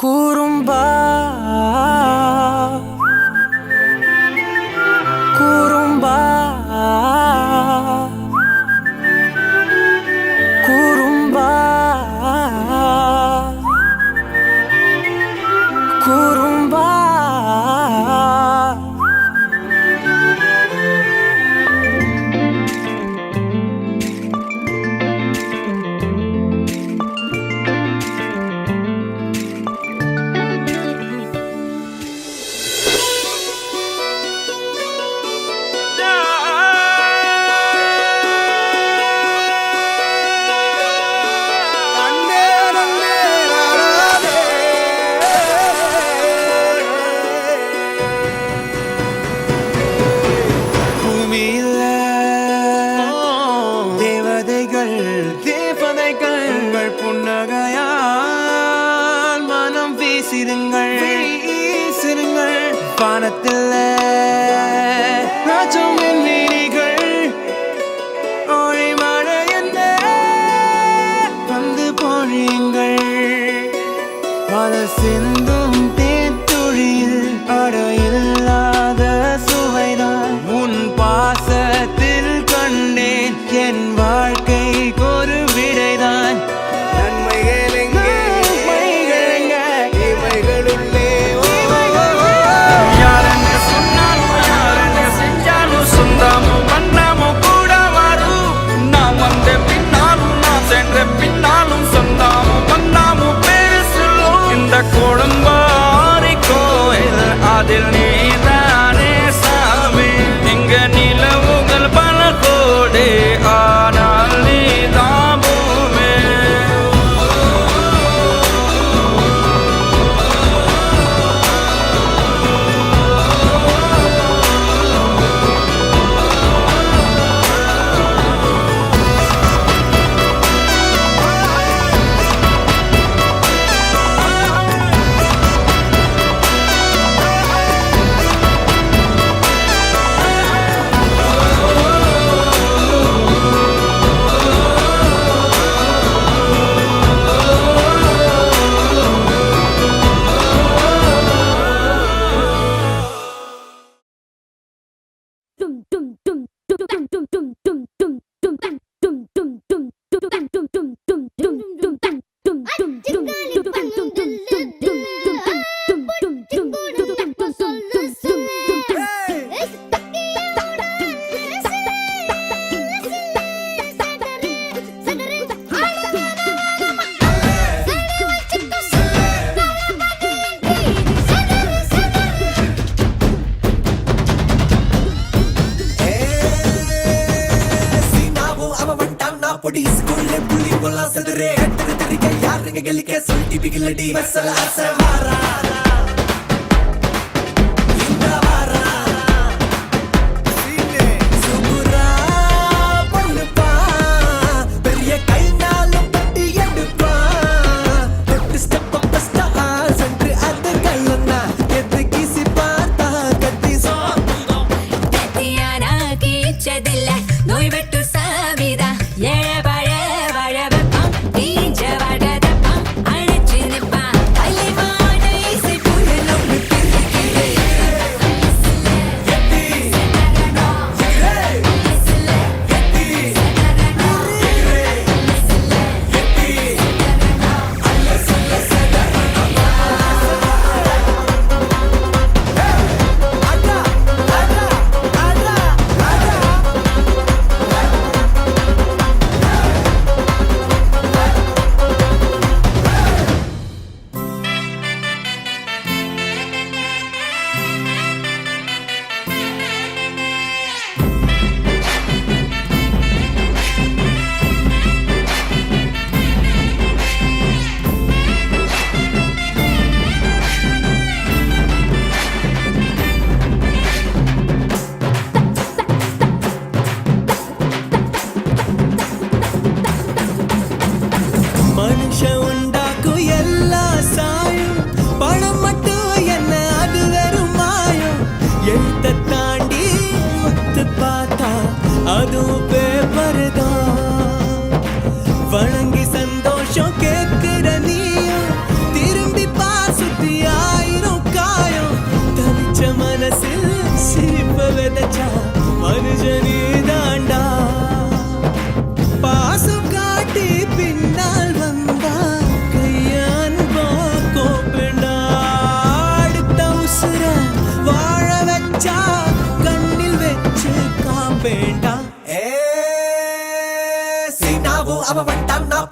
குறும்பா குறும்பா குறும்பா குறும்பா புன்னகையால் மனம் வீசிருங்கள் வானத்தில் வீணிகள் ஒளி மழை என்ன வந்து பொழியுங்கள் பல சிந்தும் தேத்துழியில் அடையில்லாத சுவைதான் உன் பாசத்தில் கண்டேன் என் வாழ்க்கைக்கு ஒரு விடைதான் பின்னாலும் சொந்தாமும் பண்ணாமும் பேரு சொல்லும் இந்த கொடும்பாரி கோயில் அதில் நீதானே சாமி இங்க நிலவுகள் பல கோடி ஆனால் நீதான் பூமி வணங்கி சந்தோஷம் கேட்கிற நீயும் திரும்பி பாச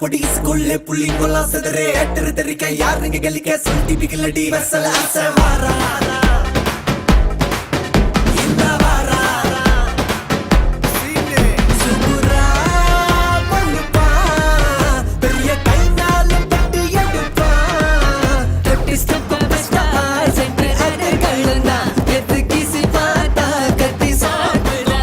பொடி ஸ்கூல்ல புள்ளிங்கோலாம் செதறே எட்டரு தெரிக்க யாருங்க கலிக்க சொல்லி பிகிலடி வசல ஆசை வாரா இந்த வாரா சுகுரா பண்ணுப்பா பெரிய கைனால பட்டு எடுப்பா கட்டி ஸ்டெப் பெஸ்டா சென்று அட கழுனா எது கிசி பாட்டா கட்டி சாப்பிடா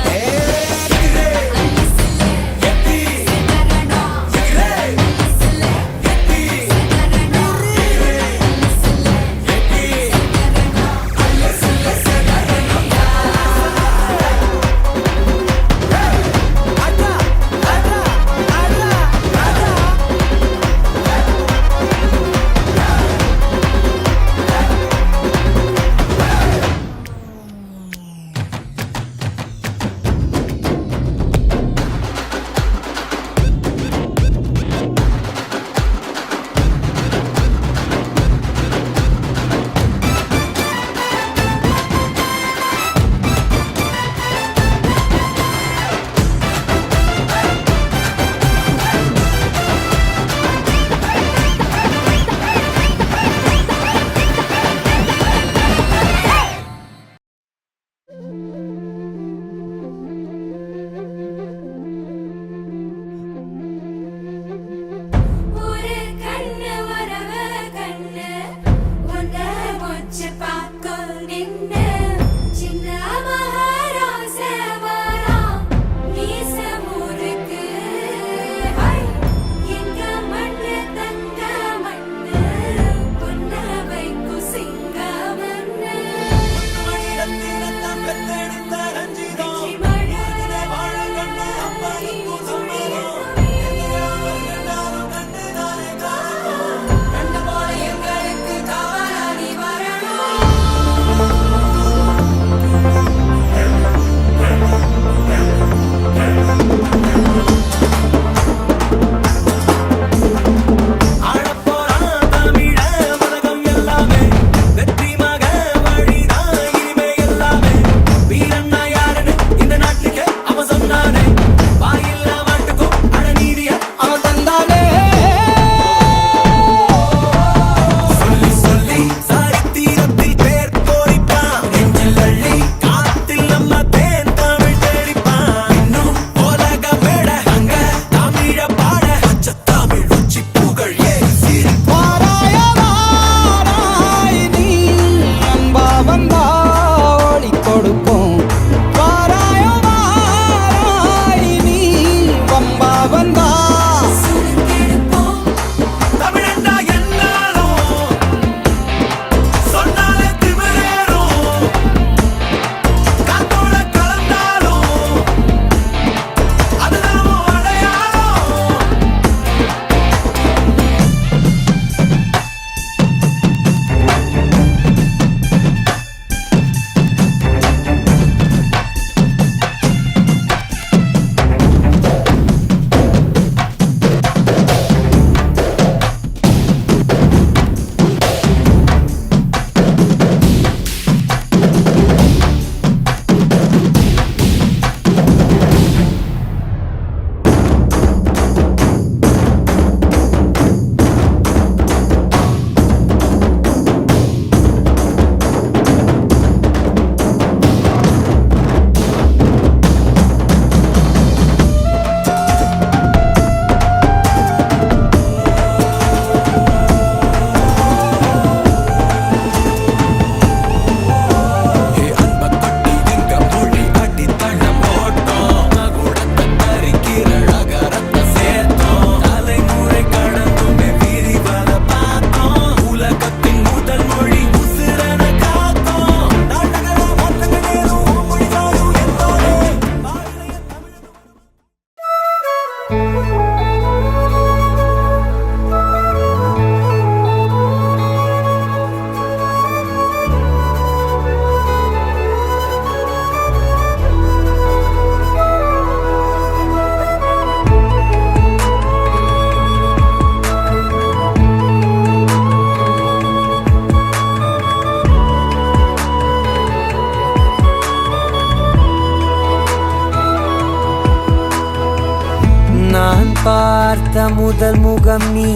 முதல் முகம் நீ,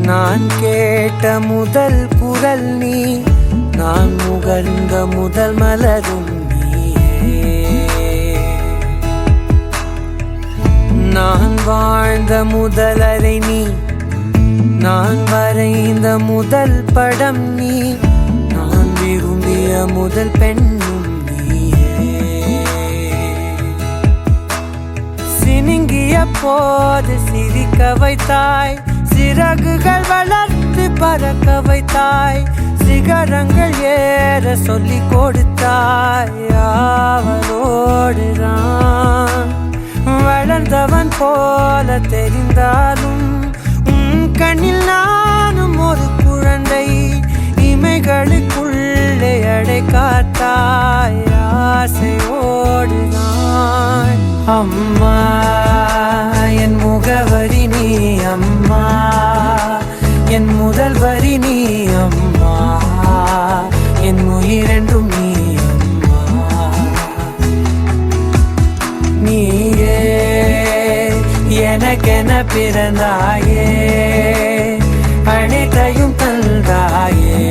நான் கேட்ட முதல் குரல் நீ, நான் முகர்ந்த முதல் மலரும் நீயே. நான் வாழ்ந்த முதல் அறை நீ, நான் வரைந்த முதல் படம் நீ, நான் விரும்பிய முதல் பெண்ணும் நீயே. சினுங்கிய போது சிரிக்க வைத்தாய், சிறகுகள் வளர்த்து பறக்க வைத்தாய், சிகரங்கள் ஏற சொல்லி கொடுத்தாய். அவளோடுதான் வளர்ந்தவன் போல தெரிந்தாலும் உன் கண்ணில் நானும் ஒரு குழந்தை, இமைகளுக்குள்ளே அடை காத்தாய். ஆசையோடுதான் அம்மா என் முகவரி நீ, அம்மா என் முதல் வரி நீ, அம்மா என் உயிரென்றும் நீ, அம்மா நீயே எனக்கென பிறந்தாயே, அனைத்தையும் தந்தாயே,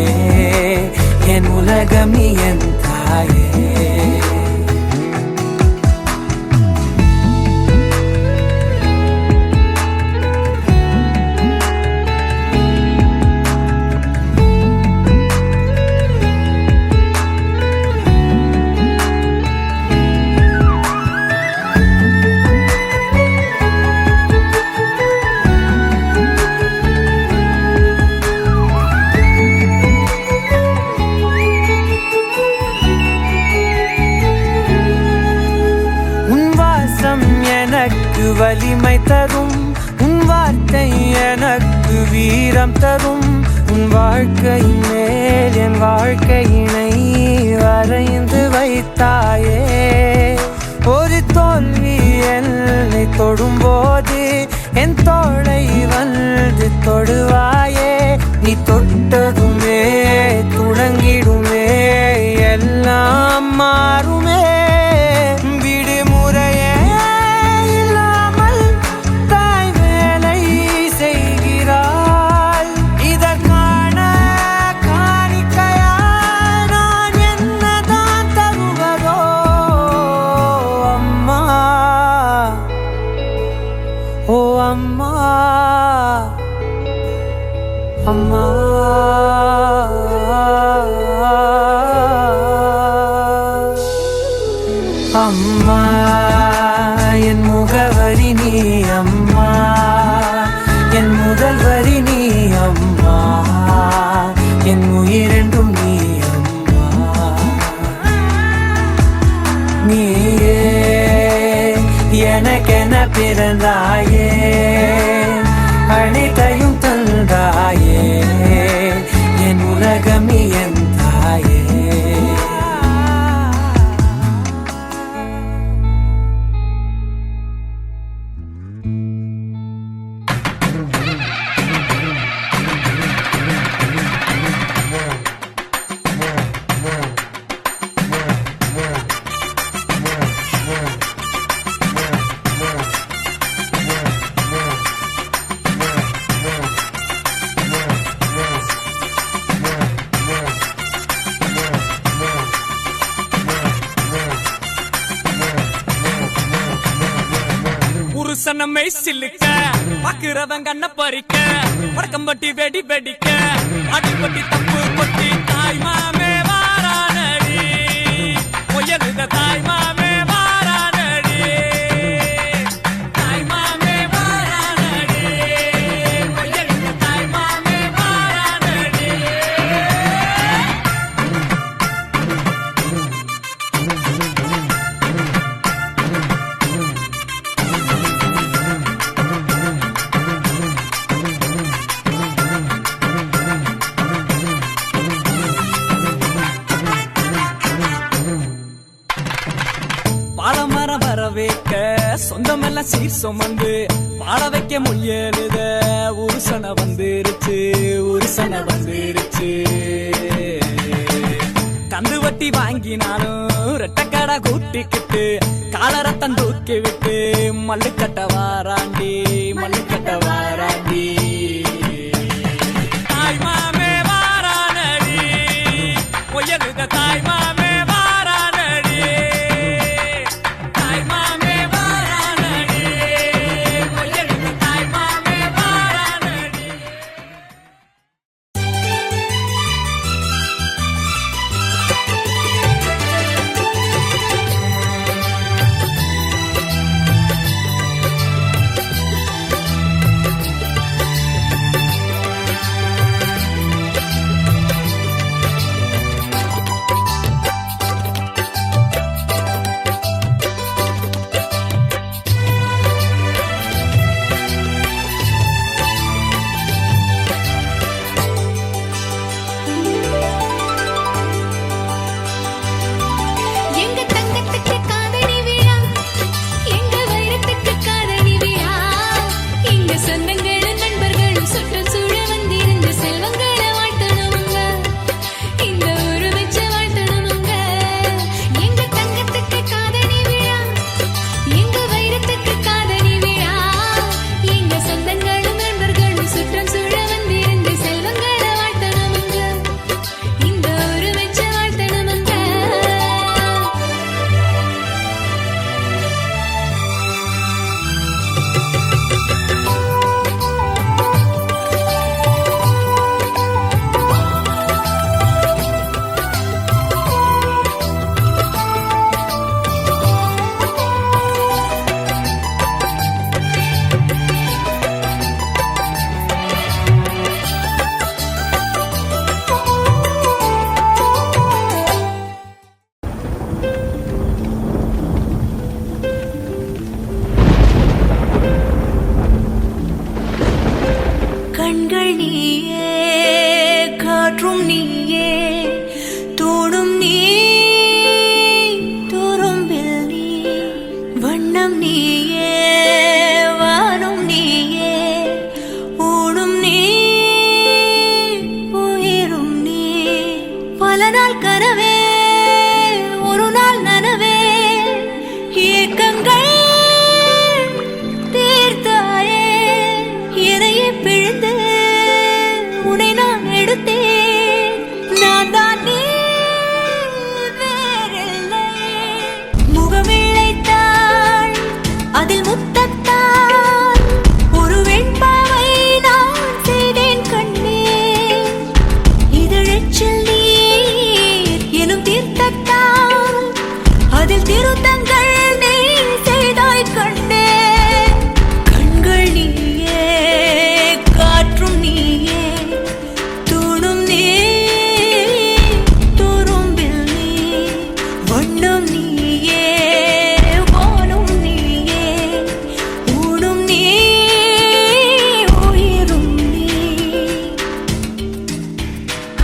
என் உலகம் நீ என் தாயே. எனக்கு வலிமை தரும் உன் வார்த்தை, எனக்கு வீரம் தரும் உன் வாழ்க்கை மேல் என் வாழ்க்கையினை வரைந்து வைத்தாயே. ஒரு தோல்வி என்னை தொடும்போது என் தோளை வந்து தொடுவாயே. நீ தொட்டதுமே தொடங்கிடுமே எல்லாம் மாறுமே. அம்மா அம்மா அம்மா என் முகவரி நீ, அம்மா என் முதல் வரி நீ, அம்மா என் உயிரென்றும் நீ, அம்மா நீயே எனக்கென பிறந்தாயே, அனைத்தையும் தந்தாயே, என் உலகம் நீ என் தாயே. புருஷனமை சில்லுக்க பாக்குறவன் கண்ண பறிக்க, வடக்கம்பட்டி வெடி வெடிக்க, அடிப்பட்டி தப்பு கொட்டி தாய் மாமே வாரானடி, பொயலுத தாய் மாமே வாரானடி, தாய் மாமே வாரானடி, பொயலுத தாய் மாமே வாரானடி. பாலமரம் வர வைக்க சொந்தமெல்லாம் சீர் சுமந்து பாட வைக்க முயலுத உருசன வந்துருச்சு, உருசன வந்துருச்சு. கந்து வட்டி வாங்கினாலும் ரெட்டக்கடை கூட்டிக்கிட்டு காலரத்தம் தூக்கி விட்டு மல்லுக்கட்ட வாராண்டி மல்லுக்கட்ட வாராண்டி தாய் மாமே வாரானடி ஒயலுக தாய் மாமே வாரானடி தாய் மாமே வாரானடி ஒயலுக தாய் மாமே வாரானடி. எங்க தங்கத்துக்கு காதணி விழா எங்க வைரத்துக்கு காதணி விழா எங்க சொந்தங்களும் நண்பர்களும் சுற்றம் சூழ வந்திருந்த செல்வங்களை வாழ்த்தணுங்க இந்த ஊரு வச்சு வாழ்த்தணுங்க எங்க தங்கத்துக்கு காதணி விழா எங்க வைரத்துக்கு காதணி விழா எங்க சொந்தங்களும் நண்பர்களும் சுற்றம் சூழ வந்திருந்த செல்வங்களை வாழ்த்தணுங்க இந்த ஊரு வச்சு வாழ்த்தணுங்க. கண்கள் நீயே காற்றும் நீயே தோடும் நீ துரும்பில் நீ வண்ணம் நீயே வானும் நீயே ஊடும் நீ உயிரும் நீ பல நாள் கனவே ஒரு நாள் நனவே ஏக்கங்கள் தீர்த்தாயே எதையே பிழிந்து உன்னை நான் எடுத்தேன் நான் தான் நீ வேறில்லை முகமிழைத்தாள் அதில் முத்தத்தால் ஒரு வெண்பாவை நான் செய்தேன் கண்ணே இதழச்சில் நீர் எனும் தீர்த்தத்தால் அதில் திருத்தங்கள் நீ செய்தாய் கண்ணே கண்கள் நீயே காற்றும் நீயே தூணும் நீ துரும்பில் நீ வண்ணம் நீயே வானும் நீயே ஊடும் நீ உயிரும் நீ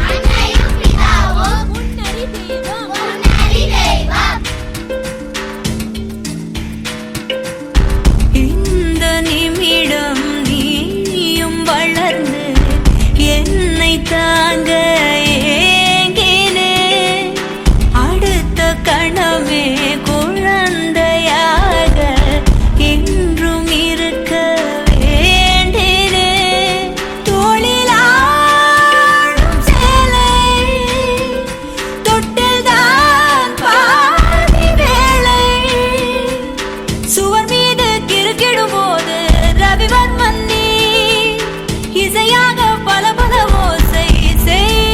அன்னையும் பிதாவும் முன்னறி தெய்வம் இந்த நிமிடம் நீயும் வளர்ந்து என்னை தாங்க ஏங்கினே அடுத்த கணமே குழந்தையாக என்றும் இருக்க வேண்டினே தோளிலாடும் சேலை தொட்டில்தான் பாதி வேளை சுவர் மீது கிறுக்கிடும் போது ரவிவர்மன் நீ இசையாக பல பல ஓசை செய்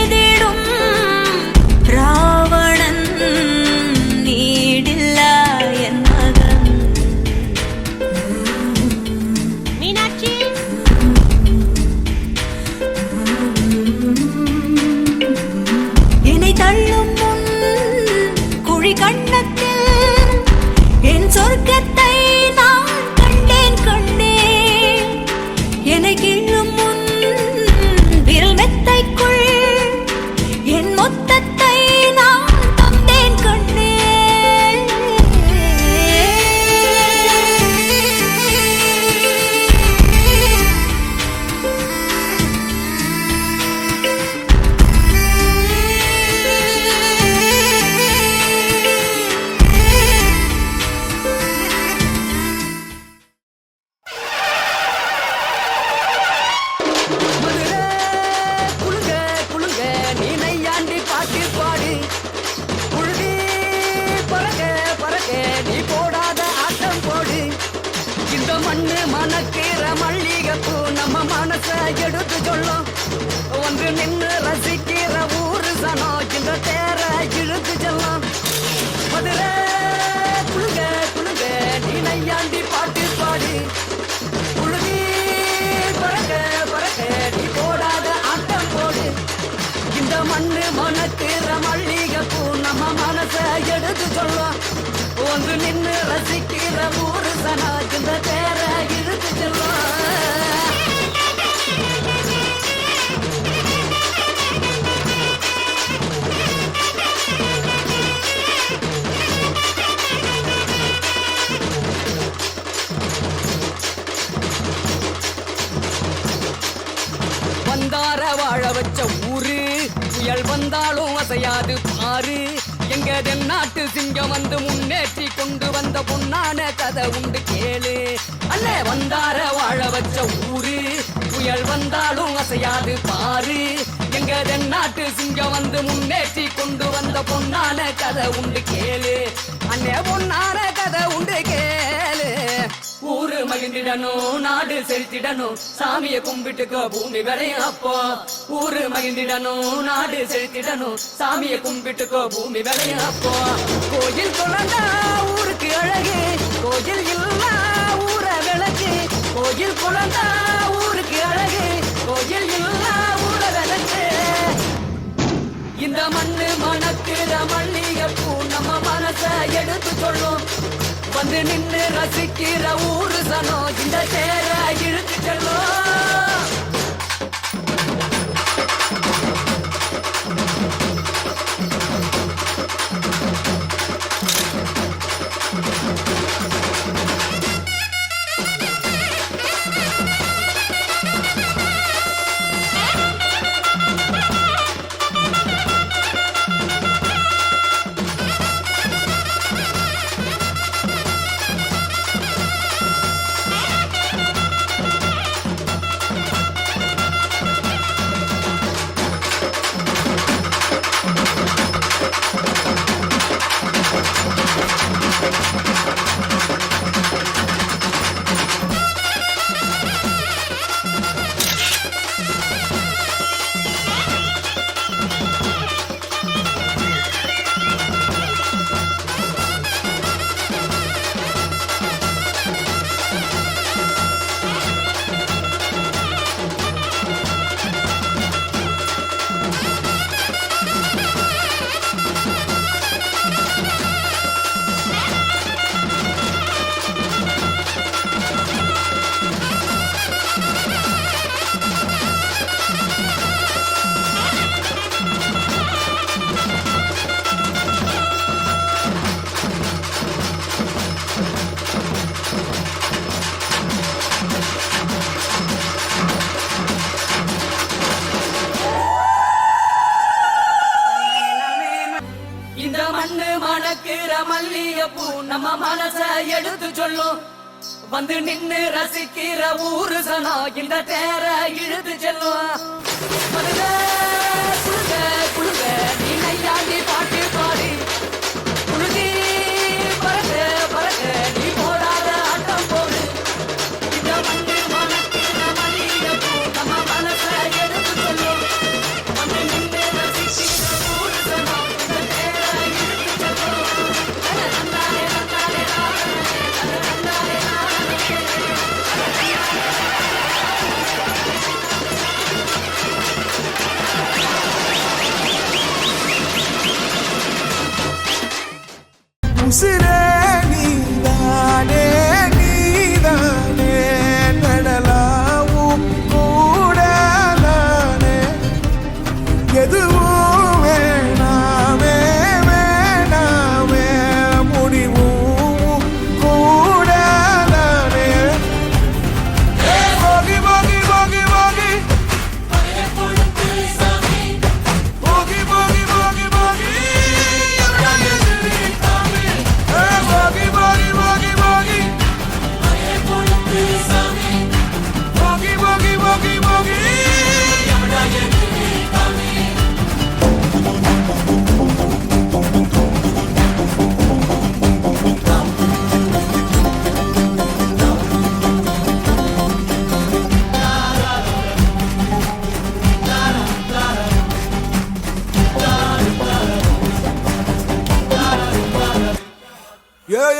வந்து நின்று ரசிக்கிற ஊரு சனம் இந்த தேர இழுத்து செல்லும் மதுரை குழுங்க குழுங்க நீ நையாண்டி பாட்டு பாடி குழுதி பறக்க பறக்க நீ போடாத ஆட்டம் போடு இந்த மண்ணு மனக்குற மல்லிகைப்பூ நம்ம மனச எடுத்து சொல்லும் வந்து நின்று ரசிக்கிற ஊரு சனம் இந்த தேர இழுத்து செல்லும் வந்தார வாழ வச்ச ஊரு புயல் வந்தாலும் அசையாது பாரு எங்க தென்னாட்டு சிங்கம் வந்து முன்னேற்றி கொண்டு வந்த பொன்னான கதை உண்டு கேளு அல்ல வந்தார வாழ வச்ச ஊரு புயல் வந்தாலும் அசையாது பாரு எங்க தென்னாட்டு சிங்கம் வந்து முன்னேற்றி கொண்டு வந்த பொன்னான கதை உண்டு கேளு அண்ணே பொன்னான கதை உண்டு கேளு ஊரு மகிழ்ந்திடணும் நாடு செலுத்திடணும் சாமியை கும்பிட்டுக்கோ பூமி விளையும் அப்போ ஊரு மகிழ்ந்திடணும் நாடு செலுத்திடணும் சாமியை கும்பிட்டுக்கோ பூமி விளையும் அப்போ கோயில் குழந்தா ஊருக்கு அழகு கோயில் இல்லா ஊர விளக்கு கோயில் குழந்தா ஊருக்கு அழகு கோயில் இல்லா ஊர விளக்கு இந்த மண்ணு மணக்குற மல்லிகைப்பூ நம்ம மனச எடுத்து சொல்லும் வந்து நின்று ரசிக்கிற ஊரு சனம் இந்த தேர இழுத்து செல்லும் இந்த மண்ணு மணக்குற மல்லிகைப்பூ நம்ம மனச எடுத்து சொல்லும் வந்து நின்னு ரசிக்கிற ஊரு சனம் இந்த தேர இழுத்து செல்லும் மதுரை குழுங்க குழுங்க நீ நையாண்டி பாட்டு பாடி குழுதி பறக்க பறக்க நீ போடாத ஆட்டம் போடு இந்த மண்ணு மணக்குற மல்லிகைப்பூ நம்ம மனச எடுத்து சொல்லும் வந்து நின்னு ரசிக்கிற ஊரு சனம் இந்த தேர இழுத்து செல்லும் நன்னாரே நன்னாரே நன்னாரே நன்னாரே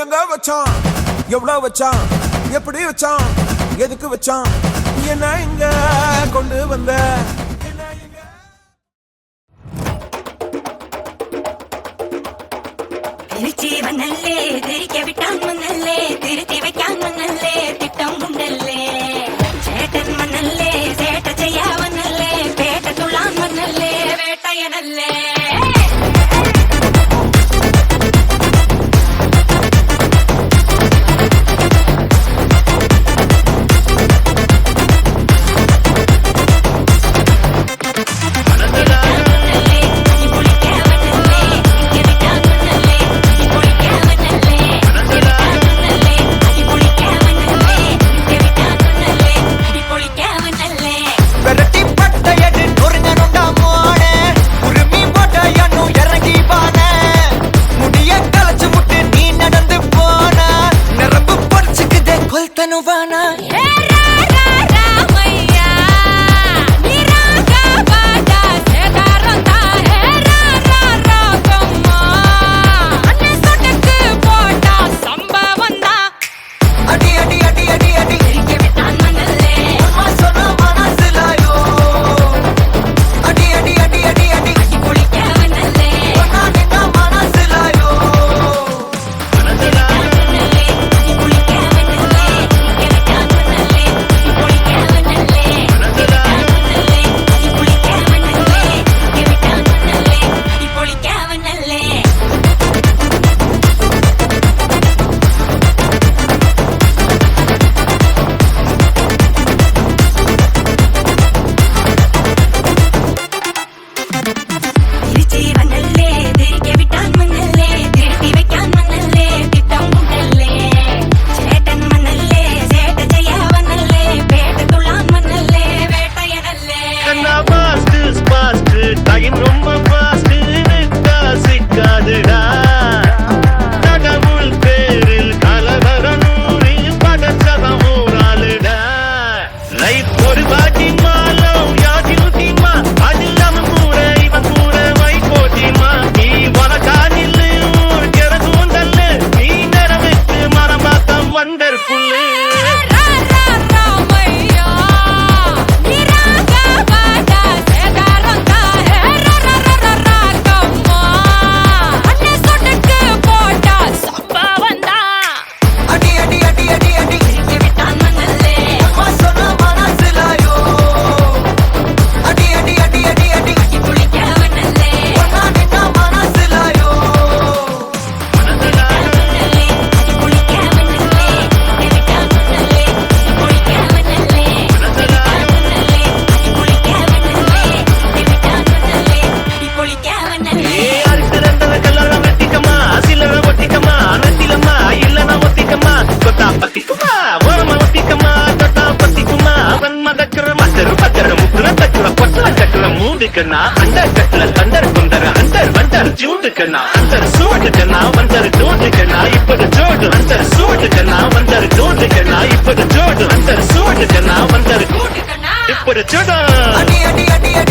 எங்க வச்சான் எவ்வளவு வச்சான் எப்படி வச்சான் எதுக்கு வச்சான் என்ன இங்க கொண்டு வந்த திருச்சி வந்தல்லே திரிக்க விட்டான் மன்னல்லே திருத்தி வைக்கான் மன்னல்லே திட்டம் உண்டல்லே சேட்டன் மன்னல்லே சேட்ட செய்ய வந்தல்லே பேட்ட துளான் மன்னல்லே வேட்டையனல்லே अंदर कटल अंदर कुंदर अंदर बंदर जूट करना अंदर सूट करना बंदर जोड़ करना इपड़ जोड़ अंदर सूट करना बंदर जोड़ करना इपड़ जोड़ अंदर सूट करना बंदर इपड़ जोड़